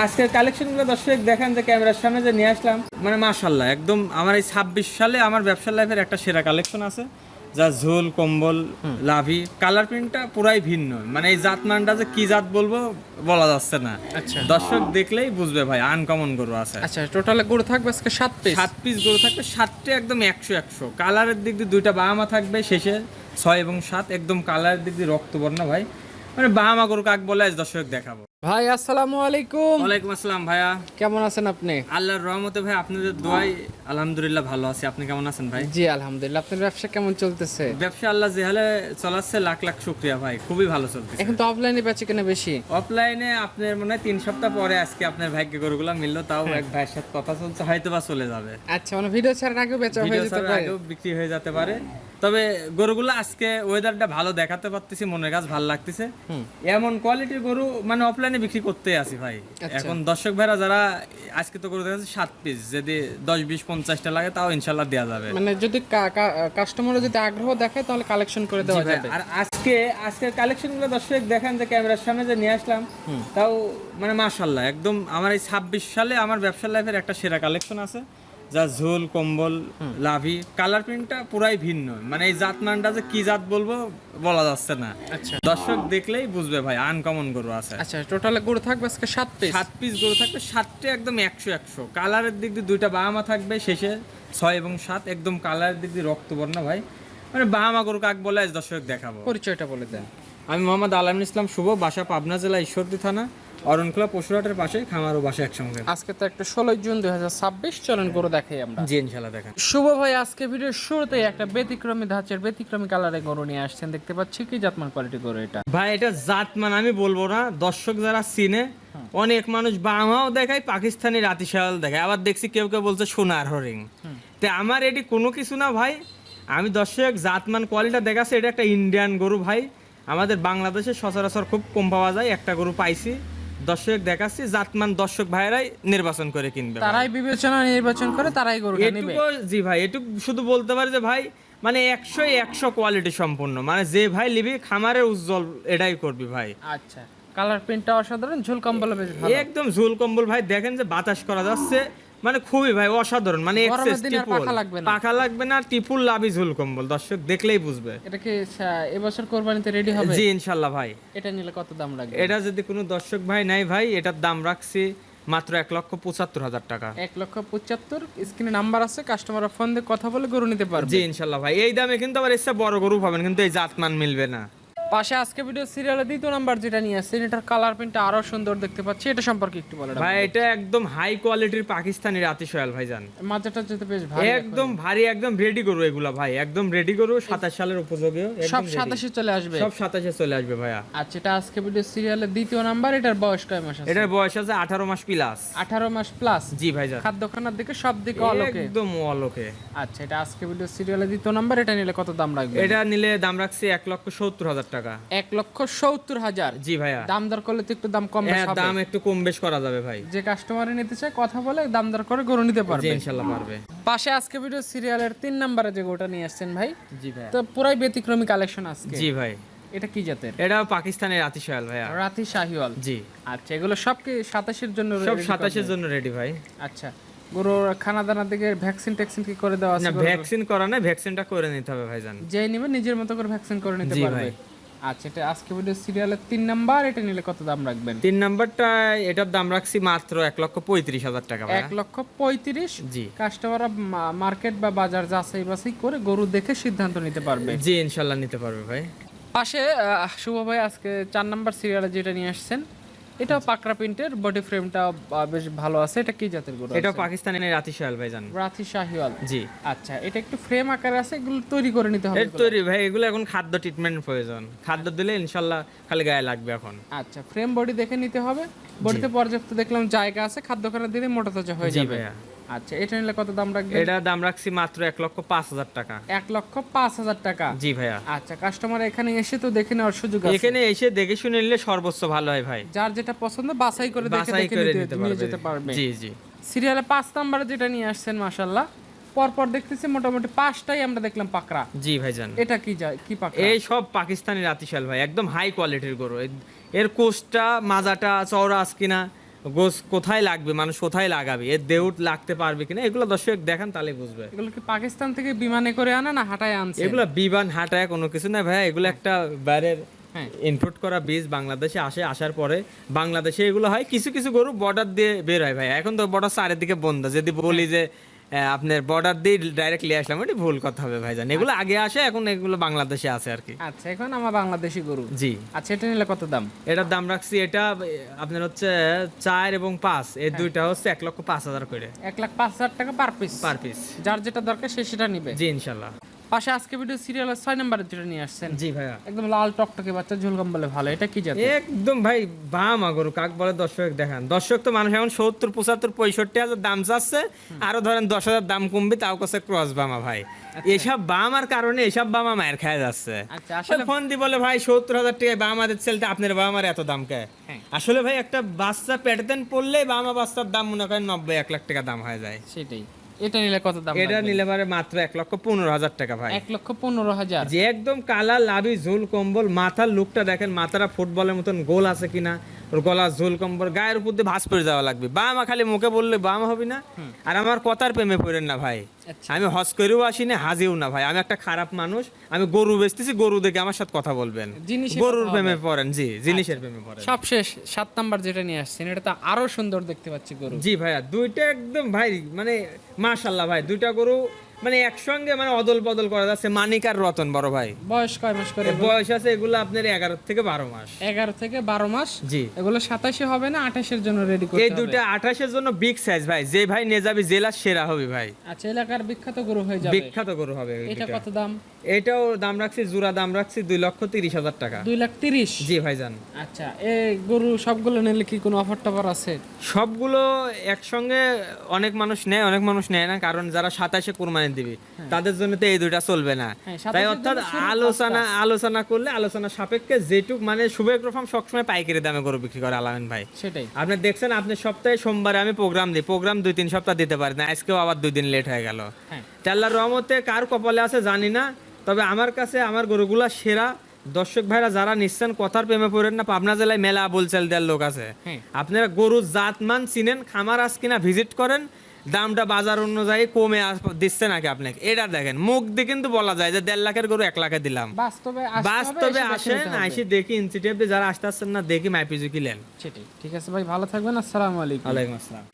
আজকের কালেকশনগুলো দর্শক দেখেন যে ক্যামেরার সামনে যে নিয়ে আসলাম, মানে মাশাআল্লাহ একদম আমার এই 26 সালে আমার ব্যবসার লাইফের একটা সেরা কালেকশন আছে, যা ঝোল কম্বল লাভি কালার প্রিন্টটা পুরাই ভিন্ন। মানে এই জাতমানটা যে কি জাত বলবো বলা যাচ্ছে না। আচ্ছা, দর্শক দেখলেই বুঝবে ভাই, আনকমন গরু আছে। আচ্ছা, টোটালে গরু থাকবে আজকে 7 পিস। 7 পিস গরু থাকবে, 7টে একদম 100 কালারের দিক দিয়ে 2টা বাহামা থাকবে, শেষে 6 এবং 7 একদম কালারের দিক দিয়ে রক্তবর্ণ ভাই। মানে বাহামা গরু কাক বলে আজ দর্শক দেখাবো। ভাই আসসালামু আলাইকুম। ওয়ালাইকুম আসসালাম ভাইয়া, কেমন আছেন আপনি? আল্লাহর রহমতে ভাই আপনাদের দোয়ায় আলহামদুলিল্লাহ ভালো আছি। আপনি কেমন আছেন ভাই? জি আলহামদুলিল্লাহ। আপনার ব্যবসা কেমন চলতেছে? ব্যবসা আল্লাহ যেহালে চলাচ্ছে লাখ লাখ শুকরিয়া ভাই, খুবই ভালো চলতেছে। এখন তো অফলাইনে বেচে কেনা বেশি। অফলাইনে আপনার মনে হয় 3 সপ্তাহ পরে আজকে আপনার ভাগ্যে গরুগুলা মিললো, তাও এক ভাইয়ের সাথে কথা চলছে, হয়তো বা চলে যাবে। আচ্ছা, মানে ভিডিও ছাড়ার আগেও বেচা হয়ে ভিডিও যেতে ছাড়ার পারে। আগেও বিক্রি হয়ে যেতে পারে। তবে গরুগুলো আজকে ওয়েদারটা ভালো দেখাতে পারতেছি, মনের কাছে ভালো লাগতেছে। এমন কোয়ালিটির গরু মানে অফলাইনে বিক্রি করতেই আসি ভাই। এখন দর্শক ভাইরা যারা আজকে তো গরু দেখাচ্ছে 7 পিস, যদি 10 20 50টা লাগে তাও ইনশাল্লাহ দেওয়া যাবে। মানে যদি কাস্টমার যদি আগ্রহ দেখায় তাহলে কালেকশন করে দেওয়া যাবে। আর আজকের কালেকশনগুলো দর্শক দেখেন যে ক্যামেরার সামনে যে নিয়ে আসলাম, তাও মানে মাশাআল্লাহ একদম আমার এই 26 সালে আমার ব্যবসার লাইফের একটা সেরা কালেকশন আছে, যা ঝোল কম্বল লাভি কালার প্রিন্টটা পুরাই ভিন্ন। মানে এই জাতমানটা যে কি জাত বলবো বলা যাচ্ছে না। আচ্ছা, দর্শক দেখলেই বুঝবে ভাই, আনকমন গরু আছে। আচ্ছা, টোটালে গরু থাকবে আজকে 7 পিস। 7 পিস গরু থাকবে, 7টে একদম 100 কালারের দিক দিয়ে 2টা বাহামা থাকবে, শেষে 6 এবং 7 একদম কালারের দিক দিয়ে রক্তবর্ণ ভাই। মানে বাহামা গরু কাক বলে আজ দর্শক দেখাবো। পরিচয়টা বলে দেন। আমি মোহাম্মদ আলামিন ইসলাম শুভ, বাসা পাবনা জেলা ঈশ্বরদী থানা, অরণখোলা পশুরহাটের পাশে, খামার ও বাসা একসঙ্গে। আজকে তো একটা 16 জুন 2026, চলেন গরু দেখাই আমরা। জি ইনশাআল্লাহ দেখেন। শুভ ভাই, আজকে ভিডিওর শুরুতেই একটা ব্যতিক্রমী ধাঁচের ব্যতিক্রমী কালারে গরু নিয়ে আসছেন, দেখতে পাচ্ছি। কি জাতমান কোয়ালিটি গরু এটা? ভাই এটা জাতমান আমি বলবো না, দর্শক যারা চিনে, অনেক মানুষ বাহামাও দেখায়, পাকিস্তানি রাতি শাল দেখায়, আবার দেখছি কেউ কেউ বলছে সোনার হরিং। তো আমার এটি কোনো কিছু না ভাই, আমি দর্শক জাতমান কোয়ালিটা দেখাচ্ছি। এটা একটা ইন্ডিয়ান গরু ভাই, আমাদের বাংলাদেশে সচরাচর খুব কম পাওয়া যায়, একটা গরু পাইছি, দর্শক দেখাচ্ছি। জাতমান দর্শক ভাইরাই নির্বাচন করে কিনবে, তারাই বিবেচনা নির্বাচন করে তারাই গরুটা নেবে। এটুকু জি ভাই, এটুকু শুধু বলতে পারি যে ভাই মানে 100 কোয়ালিটি সম্পূর্ণ, মানে যে ভাই লিবি খামারের উজ্জ্বল এটাই করবি ভাই। আচ্ছা, কালার প্রিন্টটা অসাধারণ, ঝুল কম্বল বেশ ভালো, একদম ঝুল কম্বল ভাই। দেখেন যে বাতাস করা যাচ্ছে, মানে খুবই ভাই অসাধারণ। মানে পাখা লাগবে না, টিপুল লাভি ঝুল কম্বল, দর্শক দেখলেই বুঝবে। এটা কি এবছর কোরবানিতে রেডি হবে? জি ইনশাআল্লাহ ভাই। এটা নিলে কত দাম লাগবে? এটা যদি কোনো দর্শক ভাই নাই ভাই, এটার দাম রাখছি মাত্র 1,75,000 টাকা। 1,75,000। স্ক্রিনে নাম্বার আছে, কাস্টমার ফোন দিয়ে কথা বলে গরু নিতে পারবে। জি ইনশাআল্লাহ ভাই। এই দামে কিন্তু আবার এসে বড় গরু পাবেন, কিন্তু এই জাতমান মিলবে না। পাশে আজকে ভিডিও সিরিয়ালে 2 নাম্বার যেটা নিয়ে আসছেন, এটার কালার প্রিন্টটা আরো সুন্দর দেখতে পাচ্ছি। এটা সম্পর্কে একটু বলেন ভাই। এটা একদম হাই কোয়ালিটির পাকিস্তানি রাতি শয়াল ভাইজান। মাজাটা যেতে বেশ ভালো, একদম ভারী, একদম রেডি গরু এগুলা ভাই, একদম রেডি গরু। 27 সালের উপযোগী, সব 27 চলে আসবে, সব 27 চলে আসবে ভাইয়া। আচ্ছা, এটা আজকে ভিডিও সিরিয়ালে 2 নাম্বার। এটার বয়স কয় মাস আছে? এটার বয়স আছে 18 মাস প্লাস। 18 মাস প্লাস। জি ভাইজান। খাদ্যখানার দিকে সব দিকে অলোকে, একদম অলোকে। আচ্ছা, এটা আজকে ভিডিও সিরিয়ালে 2 নাম্বার। এটা নিলে কত দাম লাগবে? এটা নিলে দাম রাখছি 1,70,000 টাকা। 1,70,000। জি ভাইয়া। দাম দর করলে তো একটু দাম কম বেশ হবে। দাম একটু কম বেশ করা যাবে ভাই। যে কাস্টমারে নিতে চায় কথা বলে দাম দর করে গরু নিতে পারবে। জি ইনশাআল্লাহ পারবে। পাশে আজকে ভিডিও সিরিয়ালের 3 নম্বরে যে গরুটা নিয়ে আসছেন ভাই, জি ভাই, তো পুরাই ব্যতিক্রমী কালেকশন আজকে। জি ভাই। এটা কি জাতের? এটা পাকিস্তানের রাতি শাল ভাইয়া। রাতি শাহিওয়াল। জি। আচ্ছা, এগুলো সব কি 27 এর জন্য? সব 27 এর জন্য রেডি ভাই। আচ্ছা, গরুর খানা দানা দিকে ভ্যাকসিন ট্যাকসিন কি করে দেওয়া আছে? না, ভ্যাকসিন করা না, ভ্যাকসিনটা করে নিতে হবে ভাইজান। যে নিবে নিজের মতো করে ভ্যাকসিন করে নিতে জি পারবে। ভাই। আচ্ছা, এটা আজকে ভিডিও সিরিয়ালের 3 নাম্বার। এটা নিলে কত দাম রাখবেন? 3 নাম্বারটা এটার দাম রাখছি মাত্র 1,35,000 টাকা ভাই। 1,35,000। জি। কাস্টমাররা মার্কেট বা বাজার যাচাই বাছাই করে গরু দেখে সিদ্ধান্ত নিতে পারবে। জি ইনশাআল্লাহ নিতে পারবে ভাই। পাশে শুভ ভাই আজকে 4 নাম্বার সিরিয়ালে যেটা নিয়ে আসছেন, এটাও পাকড়া প্রিন্টের, বডি ফ্রেমটা বেশ ভালো আছে। এটা কি জাতের গরু? এটা পাকিস্তানের রাতি শাল ভাইজান। রাতি শাহিওয়াল। জি। আচ্ছা, এটা একটু ফ্রেম আকারে আছে, এগুলো তৈরি করে নিতে হবে। এর তৈরি ভাই, এগুলো এখন খাদ্য ট্রিটমেন্ট প্রয়োজন, খাদ্য দিলে ইনশাআল্লাহ খালি গায়ে লাগবে এখন। আচ্ছা, ফ্রেম বডি দেখে নিতে হবে। বডিতে পর্যাপ্ত দেখলাম জায়গা আছে, খাদ্যখানা দিলে মোটা তাজা হয়ে যাবে। আচ্ছা, এটা নিলে কত দাম রাখবেন? এটা দাম রাখছি মাত্র 1,05,000 টাকা। 1,05,000 টাকা। জি ভাইয়া। আচ্ছা, কাস্টমার এখানে এসে তো দেখে নেওয়ার সুযোগ আছে। এখানে এসে দেখে শুনে নিলে সর্বোচ্চ ভালো হয় ভাই। যার যেটা পছন্দ বাছাই করে দেখে নিয়ে যেতে পারবে। জি জি। সিরিয়ালে 5 নাম্বারে যেটা নিয়ে আসছেন, মাশাআল্লাহ পরপর দেখতেছি মোটামুটি 5টাই আমরা দেখলাম পাকড়া। জি ভাইজান। এটা কি পাকড়া? এই সব পাকিস্তানি রাতিশাল ভাই, একদম হাই কোয়ালিটির গরু। এর কোষটা মাজাটা চওড়া আছে কিনা, গোস কোথায় লাগবে, মানুষ কোথায় লাগাবে, এর দেউট লাগতে পারবে কিনা, এগুলো দর্শক দেখান তাহলে বুঝবে। এগুলো কি পাকিস্তান থেকে বিমানে করে আনে না হাটায় আনছে? এগুলো বিমান হাটায় কোনো কিছু না ভাই, এগুলো একটা বাইরের হ্যাঁ। ইনপুট করা বীজ বাংলাদেশে আসে, আসার পরে বাংলাদেশে এগুলো হয়। কিছু কিছু গরু বর্ডার দিয়ে বের হয় ভাই, এখন তো বর্ডার চারিদিকে বন্ধ। যদি বলি যে আপনার বর্ডার দিয়ে ডাইরেক্ট নিয়ে আসলাম, ওটি ভুল কথা হবে ভাইজান। এগুলো আগে আসে, এখন এগুলো বাংলাদেশে আছে আর কি। আচ্ছা, এখন আমার বাংলাদেশি গরু। জি, আচ্ছা, এটা নিলে কত দাম? এটার দাম রাখছি, এটা আপনার হচ্ছে 4 এবং 5, এই দুইটা হচ্ছে 1,05,000 করে 1,05,000 টাকা পার পিস। Per piece. যার যেটা দরকার সে সেটা নিবে। জি ইনশাল্লাহ। পাশে আজকে ভিডিও সিরিয়ালের 6 নম্বরে যেটা নিয়ে আসছেন, জি ভাইয়া, একদম লাল টকটকে বাচ্চা, ঝুলকম বলে ভালো, এটা কি জাত? একদম ভাই বামা গরু কাক বলে দর্শক দেখান। দর্শক তো মানুষ এখন 70, 75, 65,000 দাম চাচ্ছে, আরো ধরেন 10,000 দাম কমবে, তাও কাছে ক্রস বামা ভাই। এসব বামার কারণে এসব বামা মায়ের খায় যাচ্ছে। আচ্ছা, আসলে ফোন দি বলে ভাই 70,000 টাকায় বামা দিচ্ছে, আপনার বামার এত দাম কে? হ্যাঁ। আসলে ভাই একটা বাচ্চা পেটেতেন পড়লে বামা বাচ্চার দাম মনে করেন 90-1 লাখ টাকা দাম হয়ে যায়। সেটাই। এটা নিলে কত দাম? এটা নিলে পারে মাত্র 1,15,000 টাকা ভাই। 1,15,000। যে একদম কালা লাভি ঝুল কম্বল, মাথার লুকটা দেখেন, মাথাটা ফুটবলের মতন গোল আছে কিনা, ওর গলা ঝুল কম্বল, গায়ের উপর দিয়ে ভাঁজ পড়ে যাওয়া লাগবে। বামা খালি মুখে বললে বামা হবে না। আর আমার কথার প্রেমে পড়েন না ভাই, আচ্ছা। আমি হজ করেও আসি না, হাজিও না ভাই। আমি একটা খারাপ মানুষ, আমি গরু বেচতেছি, গরু দেখে আমার সাথে কথা বলবেন। জিনিসের গরুর কথা প্রেমে হবে। পড়েন, জি জিনিসের প্রেমে পড়েন। সব শেষ 7 নাম্বার যেটা নিয়ে আসছেন, এটা তো আরো সুন্দর দেখতে পাচ্ছি গরু। জি ভাইয়া, দুইটা একদম ভাই মানে মাশাআল্লাহ ভাই, দুইটা গরু মানে একসঙ্গে মানে অদল বদল করা যাচ্ছে। মানিক আর রতন বড় ভাই, বয়স কয় মাস করে? বয়স আছে এগুলো আপনার 11 থেকে 12 মাস। 11 থেকে 12 মাস। জি, এগুলো 27 হবে না 28 এর জন্য রেডি করতে এই হবে? দুইটা 28 এর জন্য বিগ সাইজ ভাই, যে ভাই নিয়ে যাবে জেলার সেরা হবে ভাই, আচ্ছা, এলাকার বিখ্যাত গরু হয়ে যাবে। বিখ্যাত গরু হবে এই এটা দুইটা। কত দাম? এটাও দাম রাখছি, জোড়া দাম রাখছি 2,30,000 টাকা। 2,30,000। জি ভাইজান। আচ্ছা, এই গরু সবগুলো নিলে কি কোনো অফার টফার আছে? সবগুলো একসঙ্গে অনেক মানুষ নেয়, অনেক মানুষ নেয় না, কারণ যারা 27-এ কোরবানি দিবে তাদের জন্য তো এই দুইটা চলবে না। হ্যাঁ, তাই 27 অর্থাৎ জন্য শুরু আলোচনা করলে আলোচনা সাপেক্ষে যেটুক মানে শুভেক রকম সবসময় পাইকারি দামে গরু বিক্রি করে আলামিন ভাই। সেটাই। আপনি দেখছেন, আপনি সপ্তাহে সোমবারে আমি প্রোগ্রাম দিই, প্রোগ্রাম 2-3 সপ্তাহ দিতে পারি না, আজকেও আবার 2 দিন লেট হয়ে গেল। হ্যাঁ। আল্লাহর রহমতে কার কপালে আছে জানি না, তবে আমার কাছে আমার গরুগুলা সেরা। দর্শক ভাইরা যারা নিচ্ছেন কথার প্রেমে পড়েন না, পাবনা জেলায় মেলা বোলচাল দেওয়ার লোক আছে। হ্যাঁ। আপনারা গরুর জাতমান চিনেন, খামার আজ কিনা ভিজিট করেন, দামটা বাজার অনুযায়ী কমে দিচ্ছে নাকি আপনাকে এটা দেখেন। মুখ দিয়ে কিন্তু বলা যায় যে 1.5 লাখের গরু 1 লাখে দিলাম। বাস্তবে আসেন, আইসি দেখি ইনস্টিটিউটে যারা আসতে আসছেন না, দেখি মাইপিজু কিলেন। সেটাই। ঠিক আছে ভাই, ভালো থাকবেন। আসসালামু আলাইকুম। ওয়ালাইকুম আসসালাম।